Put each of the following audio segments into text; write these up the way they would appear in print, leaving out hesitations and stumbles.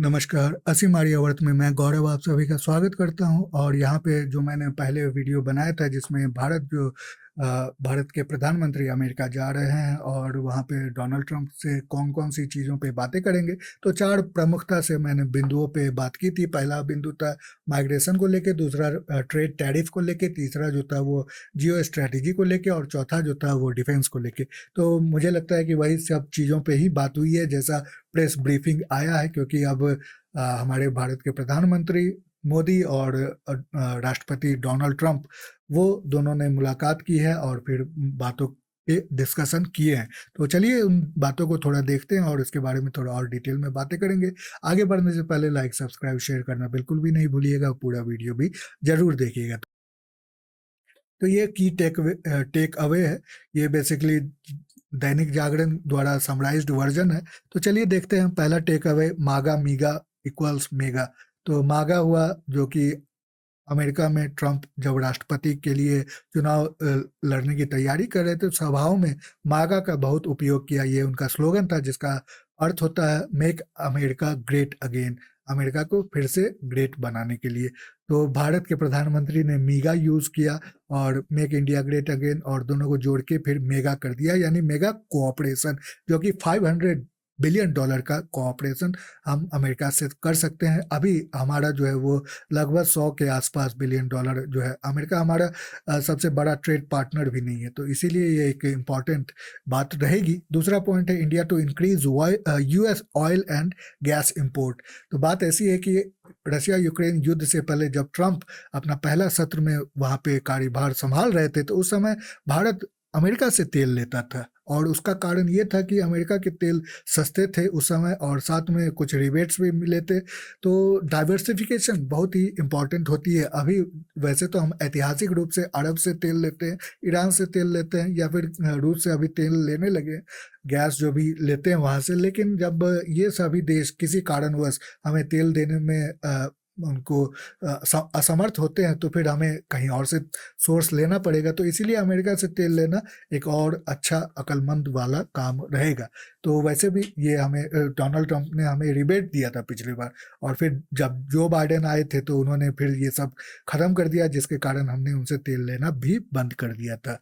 नमस्कार, असीम आर्यावर्त में मैं गौरव आप सभी का स्वागत करता हूं। और यहाँ पे जो मैंने पहले वीडियो बनाया था जिसमें भारत के प्रधानमंत्री अमेरिका जा रहे हैं और वहाँ पे डोनाल्ड ट्रंप से कौन-कौन सी चीज़ों पे बातें करेंगे। तो 4 प्रमुखता से मैंने बिंदुओं पे बात की थी। पहला बिंदु था माइग्रेशन को लेके, दूसरा ट्रेड टैरिफ को लेके, तीसरा जो था वो जियो स्ट्रैटेजी को लेके और चौथा जो था वो डिफेंस को लेके। तो मुझे लगता है कि वही सब चीज़ों पे ही बात हुई है जैसा प्रेस ब्रीफिंग आया है, क्योंकि अब हमारे भारत के प्रधानमंत्री मोदी और राष्ट्रपति डोनाल्ड ट्रंप वो दोनों ने मुलाकात की है और फिर बातों पे डिस्कशन किए हैं। तो चलिए उन बातों को थोड़ा देखते हैं और इसके बारे में थोड़ा और डिटेल में बातें करेंगे। आगे बढ़ने से पहले लाइक, सब्सक्राइब, शेयर करना बिल्कुल भी नहीं भूलिएगा, पूरा वीडियो भी ज़रूर देखिएगा। तो ये की टेक अवे है, ये बेसिकली दैनिक जागरण द्वारा समराइज्ड वर्जन है। तो चलिए देखते हैं पहला टेक अवे, मागा मीगा इक्वल्स मेगा। तो मागा हुआ जो कि अमेरिका में ट्रंप जब राष्ट्रपति के लिए चुनाव लड़ने की तैयारी कर रहे थे, तो सभाओं में मागा का बहुत उपयोग किया। ये उनका स्लोगन था जिसका अर्थ होता है make America great again, America को फिर से ग्रेट बनाने के लिए। तो भारत के प्रधानमंत्री ने मीगा यूज किया और मेक इंडिया ग्रेट अगेन, और दोनों को जोड़ के फिर मेगा कर दिया, यानी मेगा कोऑपरेशन, जो कि $500 बिलियन का कोऑपरेशन हम अमेरिका से कर सकते हैं। अभी हमारा जो है वो लगभग 100 के आसपास बिलियन डॉलर जो है। अमेरिका हमारा सबसे बड़ा ट्रेड पार्टनर भी नहीं है, तो इसीलिए ये एक इम्पॉर्टेंट बात रहेगी। दूसरा पॉइंट है India to increase US oil and gas import. तो बात ऐसी है कि रशिया यूक्रेन युद्ध से पहले जब ट्रंप अपना पहला सत्र में वहाँ पे कार्यभार संभाल रहे थे, तो उस समय भारत अमेरिका से तेल लेता था और उसका कारण ये था कि अमेरिका के तेल सस्ते थे उस समय और साथ में कुछ रिबेट्स भी मिले थे। तो डाइवर्सिफिकेशन बहुत ही इम्पॉर्टेंट होती है। अभी वैसे तो हम ऐतिहासिक रूप से अरब से तेल लेते हैं, ईरान से तेल लेते हैं, या फिर रूस से अभी तेल लेने लगे, गैस जो भी लेते हैं वहाँ से। लेकिन जब ये सभी देश किसी कारणवश हमें तेल देने में उनको असमर्थ होते हैं, तो फिर हमें कहीं और से सोर्स लेना पड़ेगा। तो इसीलिए अमेरिका से तेल लेना एक और अच्छा अक्लमंद वाला काम रहेगा। तो वैसे भी ये हमें डोनाल्ड ट्रंप ने हमें रिबेट दिया था पिछली बार, और फिर जब जो बाइडेन आए थे तो उन्होंने फिर ये सब खत्म कर दिया, जिसके कारण हमने उनसे तेल लेना भी बंद कर दिया था।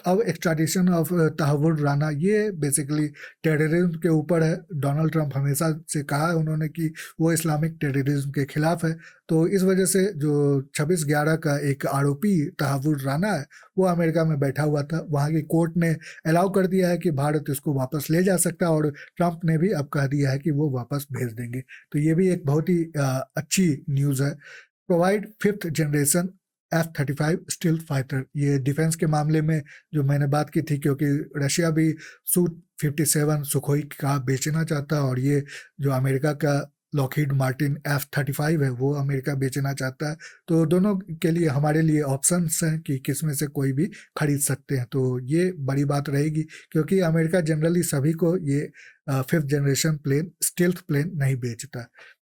अब एक्स्ट्राडिशन ऑफ तहव्वुर राना, ये बेसिकली टेररिज्म के ऊपर है। डोनाल्ड ट्रंप हमेशा से कहा है उन्होंने कि वो इस्लामिक टेररिज्म के खिलाफ है। तो इस वजह से जो 26/11 का एक आरोपी तहव्वुर राना है, वो अमेरिका में बैठा हुआ था। वहाँ की कोर्ट ने अलाउ कर दिया है कि भारत इसको वापस ले जा सकता है, और ट्रंप ने भी अब कह दिया है कि वो वापस भेज देंगे। तो ये भी एक बहुत ही अच्छी न्यूज़ है। Provide 5th generation F-35 stealth fighter, ये डिफेंस के मामले में जो मैंने बात की थी, क्योंकि रशिया भी Su-57 सुखोई का बेचना चाहता है, और ये जो अमेरिका का लॉकहीड मार्टिन F-35 है वो अमेरिका बेचना चाहता है। तो दोनों के लिए हमारे लिए ऑप्शंस हैं कि किस में से कोई भी खरीद सकते हैं। तो ये बड़ी बात रहेगी, क्योंकि अमेरिका जनरली सभी को ये 5th generation plane stealth plane नहीं बेचता।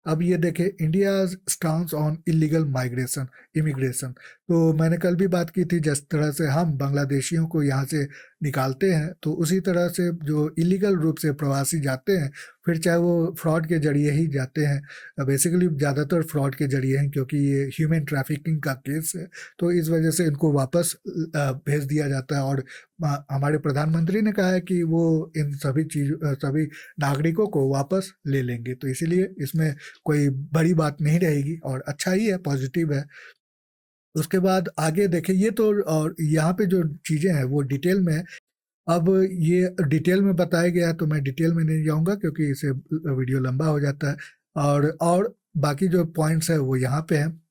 अब ये देखें India stance on illegal migration immigration. तो मैंने कल भी बात की थी, जिस तरह से हम बांग्लादेशियों को यहाँ से निकालते हैं, तो उसी तरह से जो इलीगल रूप से प्रवासी जाते हैं, फिर चाहे वो फ्रॉड के जरिए ही जाते हैं, बेसिकली ज़्यादातर फ्रॉड के जरिए हैं, क्योंकि ये ह्यूमन ट्रैफिकिंग का केस है। तो इस वजह से इनको वापस भेज दिया जाता है, और हमारे प्रधानमंत्री ने कहा है कि वो इन सभी नागरिकों को वापस ले लेंगे। तो इसीलिए इसमें कोई बड़ी बात नहीं रहेगी और अच्छा ही है, पॉजिटिव है। उसके बाद आगे देखें, ये तो और यहाँ पे जो चीज़ें हैं वो डिटेल में है। अब ये डिटेल में बताया गया है, तो मैं डिटेल में नहीं जाऊँगा क्योंकि इससे वीडियो लंबा हो जाता है। और बाकी जो पॉइंट्स है वो यहाँ पे हैं।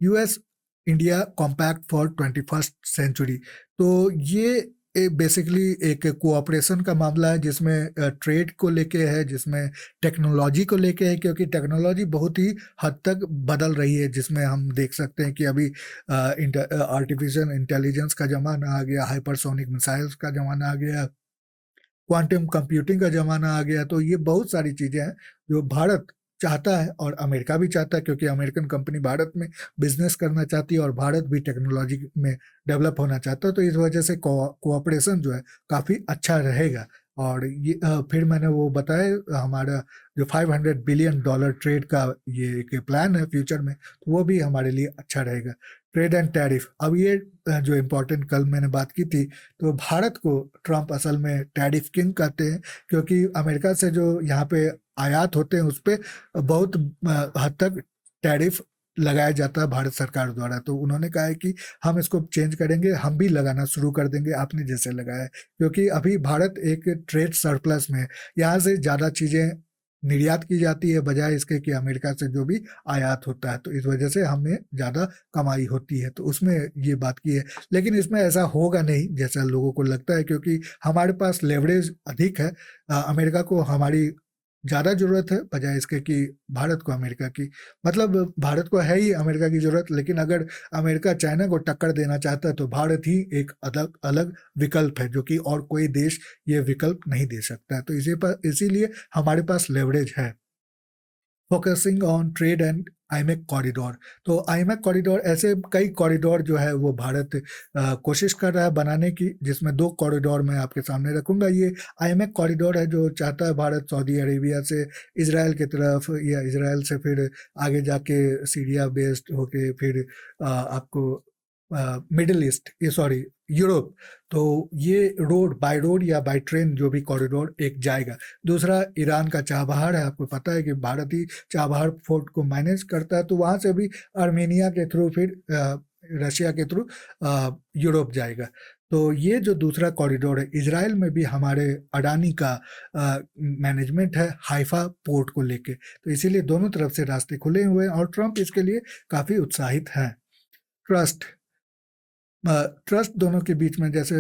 US India compact for 21st century. तो ये बेसिकली एक कोऑपरेशन का मामला है, जिसमें ट्रेड को लेके है, जिसमें टेक्नोलॉजी को लेके है, क्योंकि टेक्नोलॉजी बहुत ही हद तक बदल रही है, जिसमें हम देख सकते हैं कि अभी आर्टिफिशियल इंटेलिजेंस का ज़माना आ गया, हाइपरसोनिक मिसाइल्स का ज़माना आ गया, क्वांटम कंप्यूटिंग का ज़माना आ गया। तो ये बहुत सारी चीज़ें हैं जो भारत चाहता है और अमेरिका भी चाहता है, क्योंकि अमेरिकन कंपनी भारत में बिजनेस करना चाहती है और भारत भी टेक्नोलॉजी में डेवलप होना चाहता है। तो इस वजह से कोऑपरेशन जो है काफ़ी अच्छा रहेगा। और ये फिर मैंने वो बताया हमारा जो $500 बिलियन ट्रेड का ये एक प्लान है फ्यूचर में, तो वो भी हमारे लिए अच्छा रहेगा। ट्रेड एंड टैरिफ, अब ये जो इम्पोर्टेंट कल मैंने बात की थी, तो भारत को ट्रंप असल में टैरिफ किंग कहते हैं, क्योंकि अमेरिका से जो यहाँ पे आयात होते हैं उस पर बहुत हद तक टैरिफ लगाया जाता है भारत सरकार द्वारा। तो उन्होंने कहा है कि हम इसको चेंज करेंगे, हम भी लगाना शुरू कर देंगे आपने जैसे लगाया है, क्योंकि अभी भारत एक ट्रेड सरप्लस में है। यहाँ से ज़्यादा चीज़ें निर्यात की जाती है बजाय इसके कि अमेरिका से जो भी आयात होता है, तो इस वजह से हमें ज़्यादा कमाई होती है, तो उसमें ये बात की है। लेकिन इसमें ऐसा होगा नहीं जैसा लोगों को लगता है, क्योंकि हमारे पास लेवरेज अधिक है। अमेरिका को हमारी ज़्यादा ज़रूरत है बजाय इसके कि भारत को अमेरिका की। मतलब भारत को है ही अमेरिका की ज़रूरत, लेकिन अगर अमेरिका चाइना को टक्कर देना चाहता है तो भारत ही एक अलग अलग विकल्प है, जो कि और कोई देश ये विकल्प नहीं दे सकता है। तो इसीलिए हमारे पास लेवरेज है। Focusing on trade and IMEC corridor, तो आईमेक कॉरिडोर ऐसे कई कॉरिडोर जो है वो भारत कोशिश कर रहा है बनाने की, जिसमें 2 कॉरिडोर मैं आपके सामने रखूंगा। ये आईमेक कॉरिडोर है जो चाहता है भारत सऊदी अरेबिया से इजराइल की तरफ, या इजराइल से फिर आगे जाके सीरिया बेस्ड होके फिर आपको मिडिल ईस्ट, ये सॉरी यूरोप, तो ये रोड बाय रोड या बाय ट्रेन जो भी कॉरिडोर एक जाएगा। दूसरा ईरान का चाबहार है, आपको पता है कि भारत ही चाबहार फोर्ट को मैनेज करता है, तो वहाँ से भी आर्मेनिया के थ्रू फिर रशिया के थ्रू यूरोप जाएगा। तो ये जो दूसरा कॉरिडोर है, इजराइल में भी हमारे अडानी का मैनेजमेंट है हाइफा पोर्ट को लेके, तो इसीलिए दोनों तरफ से रास्ते खुले हुए हैं और ट्रंप इसके लिए काफ़ी उत्साहित हैं। ट्रस्ट, ट्रस्ट दोनों के बीच में, जैसे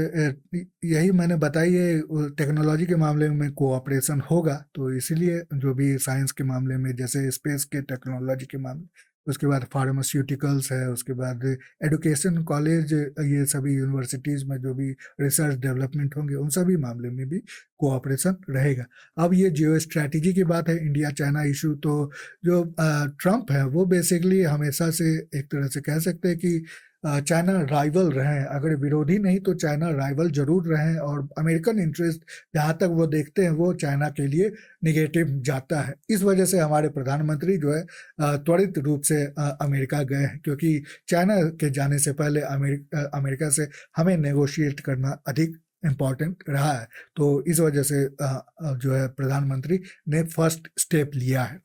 यही मैंने बताई है, टेक्नोलॉजी के मामले में कोऑपरेशन होगा, तो इसीलिए जो भी साइंस के मामले में, जैसे स्पेस के टेक्नोलॉजी के मामले, उसके बाद फार्मास्यूटिकल्स है, उसके बाद एजुकेशन कॉलेज, ये सभी यूनिवर्सिटीज़ में जो भी रिसर्च डेवलपमेंट होंगे उन सभी मामले में भी कोऑपरेशन रहेगा। अब ये जियो स्ट्रैटेजी की बात है, इंडिया चाइना इशू, तो जो ट्रंप है वो बेसिकली हमेशा से एक तरह से कह सकते हैं कि चाइना राइवल रहे हैं, अगर विरोधी नहीं तो चाइना राइवल जरूर रहे हैं, और अमेरिकन इंटरेस्ट जहाँ तक वो देखते हैं वो चाइना के लिए निगेटिव जाता है। इस वजह से हमारे प्रधानमंत्री जो है त्वरित रूप से अमेरिका गए हैं, क्योंकि चाइना के जाने से पहले अमेरिका से हमें नेगोशिएट करना अधिक इम्पॉर्टेंट रहा है। तो इस वजह से जो है प्रधानमंत्री ने फर्स्ट स्टेप लिया है।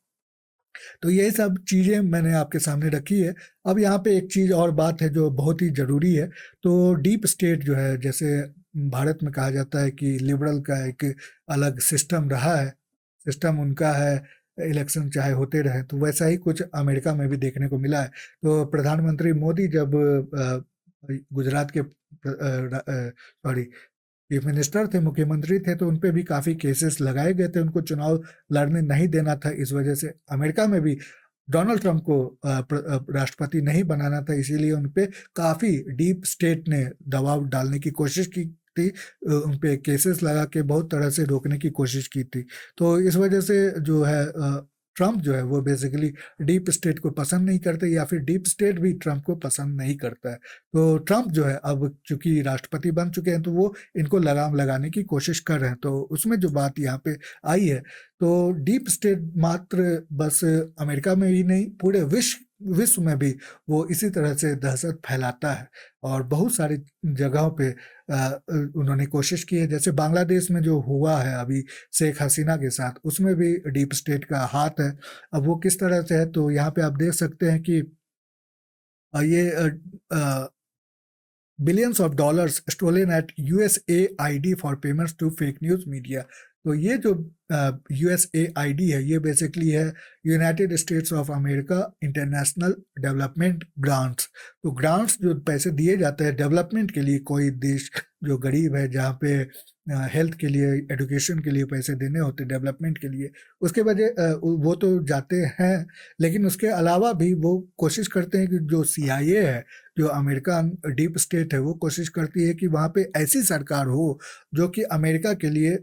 तो ये सब चीज़ें मैंने आपके सामने रखी है। अब यहाँ पे एक चीज़ और बात है जो बहुत ही ज़रूरी है, तो डीप स्टेट जो है, जैसे भारत में कहा जाता है कि लिबरल का एक अलग सिस्टम रहा है, सिस्टम उनका है, इलेक्शन चाहे होते रहे, तो वैसा ही कुछ अमेरिका में भी देखने को मिला है। तो प्रधानमंत्री मोदी जब गुजरात के सॉरी चीफ मिनिस्टर थे, मुख्यमंत्री थे, तो उन पे भी काफ़ी केसेस लगाए गए थे, उनको चुनाव लड़ने नहीं देना था। इस वजह से अमेरिका में भी डोनाल्ड ट्रंप को राष्ट्रपति नहीं बनाना था, इसीलिए उन पे काफ़ी डीप स्टेट ने दबाव डालने की कोशिश की थी, उन पे केसेस लगा के बहुत तरह से रोकने की कोशिश की थी। तो इस वजह से जो है ट्रंप जो है वो बेसिकली डीप स्टेट को पसंद नहीं करते, या फिर डीप स्टेट भी ट्रंप को पसंद नहीं करता है। तो ट्रंप जो है अब चूंकि राष्ट्रपति बन चुके हैं, तो वो इनको लगाम लगाने की कोशिश कर रहे हैं। तो उसमें जो बात यहाँ पे आई है, तो डीप स्टेट मात्र बस अमेरिका में ही नहीं, पूरे विश्व में भी वो इसी तरह से दहशत फैलाता है, और बहुत सारी जगहों पे उन्होंने कोशिश की है। जैसे बांग्लादेश में जो हुआ है अभी शेख हसीना के साथ, उसमें भी डीप स्टेट का हाथ है। अब वो किस तरह से है, तो यहाँ पे आप देख सकते हैं कि ये billions of dollars stolen at USAID for payments to fake news media. तो ये जो USAID है, ये बेसिकली है United States of America international development grants. तो ग्रांट्स जो पैसे दिए जाते हैं डेवलपमेंट के लिए, कोई देश जो गरीब है, जहाँ पे हेल्थ के लिए, एजुकेशन के लिए पैसे देने होते, डेवलपमेंट के लिए, उसके वजह वो तो जाते हैं, लेकिन उसके अलावा भी वो कोशिश करते हैं कि जो CIA है, जो अमेरिकन डीप स्टेट है, वो कोशिश करती है कि वहाँ पे ऐसी सरकार हो जो कि अमेरिका के लिए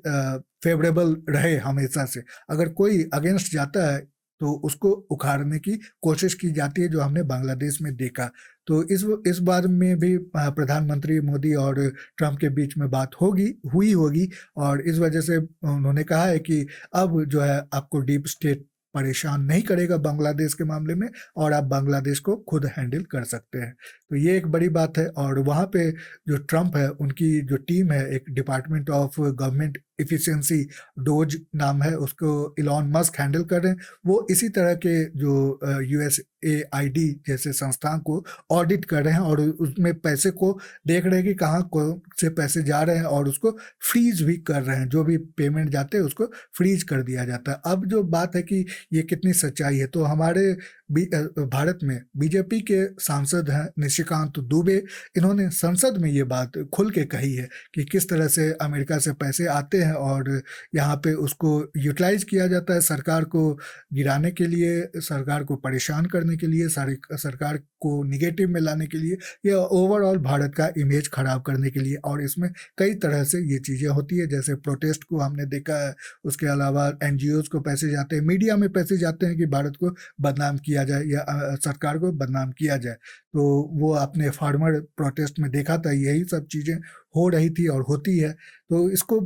फेवरेबल रहे हमेशा से। अगर कोई अगेंस्ट जाता है तो उसको उखाड़ने की कोशिश की जाती है, जो हमने बांग्लादेश में देखा। तो इस बार में भी प्रधानमंत्री मोदी और ट्रंप के बीच में बात हुई होगी, और इस वजह से उन्होंने कहा है कि अब जो है आपको डीप स्टेट परेशान नहीं करेगा बांग्लादेश के मामले में, और आप बांग्लादेश को खुद हैंडल कर सकते हैं। तो ये एक बड़ी बात है। और वहाँ पे जो ट्रंप है, उनकी जो टीम है, एक department of government efficiency, dose नाम है, उसको इलॉन मस्क हैंडल कर रहे हैं। वो इसी तरह के जो USAID जैसे संस्थान को ऑडिट कर रहे हैं, और उसमें पैसे को देख रहे हैं कि कहाँ कौन से पैसे जा रहे हैं, और उसको फ्रीज भी कर रहे हैं। जो भी पेमेंट जाते हैं उसको फ्रीज कर दिया जाता है। अब जो बात है कि ये कितनी सच्चाई है, तो हमारे भारत में बीजेपी के सांसद हैं निशिकांत दुबे, इन्होंने संसद में ये बात खुल के कही है कि किस तरह से अमेरिका से पैसे आते हैं और यहाँ पे उसको यूटिलाइज किया जाता है सरकार को गिराने के लिए, सरकार को परेशान करने के लिए, सरकार को निगेटिव में लाने के लिए, या ओवरऑल भारत का इमेज खराब करने के लिए। और इसमें कई तरह से ये चीज़ें होती है, जैसे प्रोटेस्ट को हमने देखा है, उसके अलावा NGOs को पैसे जाते हैं, मीडिया में पैसे जाते हैं कि भारत को बदनाम किया जाए या सरकार को बदनाम किया जाए। तो वो आपने फार्मर प्रोटेस्ट में देखा था, यही सब चीज़ें हो रही थी और होती है। तो इसको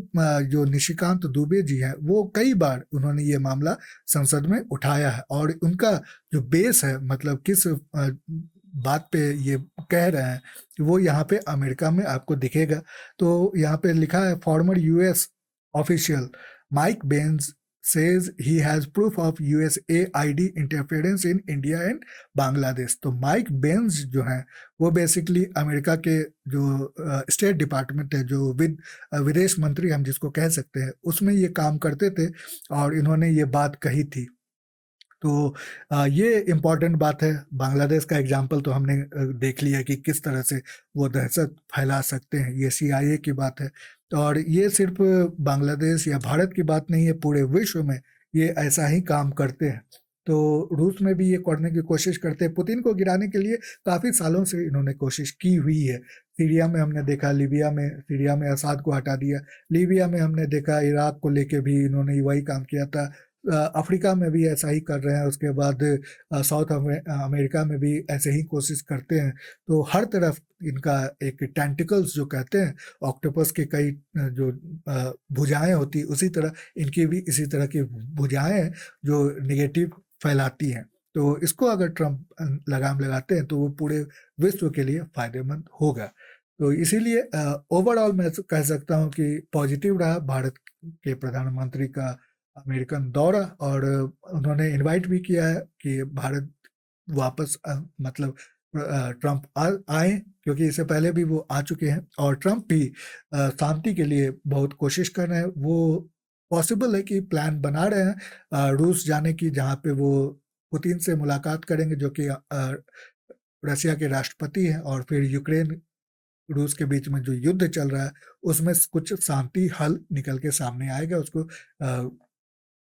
जो निशिकांत दुबे जी हैं, वो कई बार उन्होंने ये मामला संसद में उठाया है, और उनका जो बेस है, मतलब किस बात पे ये कह रहे हैं, वो यहाँ पे अमेरिका में आपको दिखेगा। तो यहाँ पे लिखा है, former US official Mike Benz says he has proof of USAID interference in India and Bangladesh. तो माइक बेंस जो हैं, वो बेसिकली अमेरिका के जो स्टेट डिपार्टमेंट है, जो विदेश मंत्री हम जिसको कह सकते हैं, उसमें ये काम करते थे, और इन्होंने ये बात कही थी। तो ये इम्पॉर्टेंट बात है। बांग्लादेश का एग्जाम्पल तो हमने देख लिया कि किस तरह से वो दहशत फैला सकते हैं, ये CIA की बात है। और ये सिर्फ बांग्लादेश या भारत की बात नहीं है, पूरे विश्व में ये ऐसा ही काम करते हैं। तो रूस में भी ये करने की कोशिश करते हैं। पुतिन को गिराने के लिए काफ़ी सालों से इन्होंने कोशिश की हुई है। सीरिया में हमने देखा, सीरिया में असाद को हटा दिया। लीबिया में हमने देखा, इराक को लेके भी इन्होंने वही काम किया था। अफ्रीका में भी ऐसा ही कर रहे हैं। उसके बाद साउथ अमेरिका में भी ऐसे ही कोशिश करते हैं। तो हर तरफ इनका एक टेंटिकल्स जो कहते हैं, ऑक्टोपस के कई जो भुजाएं होती, उसी तरह इनकी भी इसी तरह की भुजाएं हैं जो निगेटिव फैलाती हैं। तो इसको अगर ट्रंप लगाम लगाते हैं तो वो पूरे विश्व के लिए फायदेमंद होगा। तो इसीलिए ओवरऑल मैं कह सकता हूँ कि पॉजिटिव रहा भारत के प्रधानमंत्री का अमेरिकन दौरा, और उन्होंने इनवाइट भी किया है कि भारत वापस मतलब ट्रंप आए, क्योंकि इससे पहले भी वो आ चुके हैं। और ट्रंप भी शांति के लिए बहुत कोशिश कर रहे हैं। वो पॉसिबल है कि प्लान बना रहे हैं रूस जाने की, जहाँ पे वो पुतिन से मुलाकात करेंगे, जो कि रशिया के राष्ट्रपति हैं, और फिर यूक्रेन रूस के बीच में जो युद्ध चल रहा है उसमें कुछ शांति हल निकल के सामने आएगा, उसको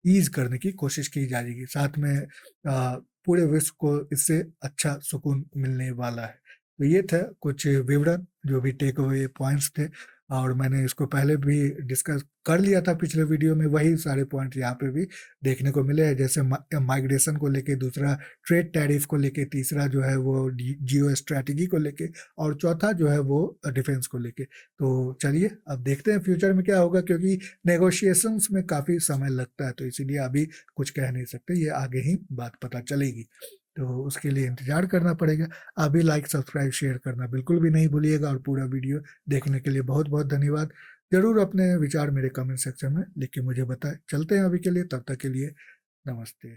ईज करने की कोशिश की जाएगी। साथ में पूरे विश्व को इससे अच्छा सुकून मिलने वाला है। तो ये था कुछ विवरण, जो भी टेक अवे पॉइंट्स थे, और मैंने इसको पहले भी डिस्कस कर लिया था पिछले वीडियो में। वही सारे पॉइंट यहाँ पे भी देखने को मिले हैं, जैसे माइग्रेशन को लेके, दूसरा ट्रेड टैरिफ को लेके, तीसरा जो है वो जियो स्ट्रैटेजी को लेके, और चौथा जो है वो डिफेंस को लेके। तो चलिए अब देखते हैं फ्यूचर में क्या होगा, क्योंकि नेगोशिएशंस में काफ़ी समय लगता है, तो इसीलिए अभी कुछ कह नहीं सकते, ये आगे ही बात पता चलेगी। तो उसके लिए इंतज़ार करना पड़ेगा। अभी लाइक, सब्सक्राइब, शेयर करना बिल्कुल भी नहीं भूलिएगा, और पूरा वीडियो देखने के लिए बहुत बहुत धन्यवाद। ज़रूर अपने विचार मेरे कमेंट सेक्शन में लिख के मुझे बताएं। चलते हैं अभी के लिए, तब तक के लिए नमस्ते।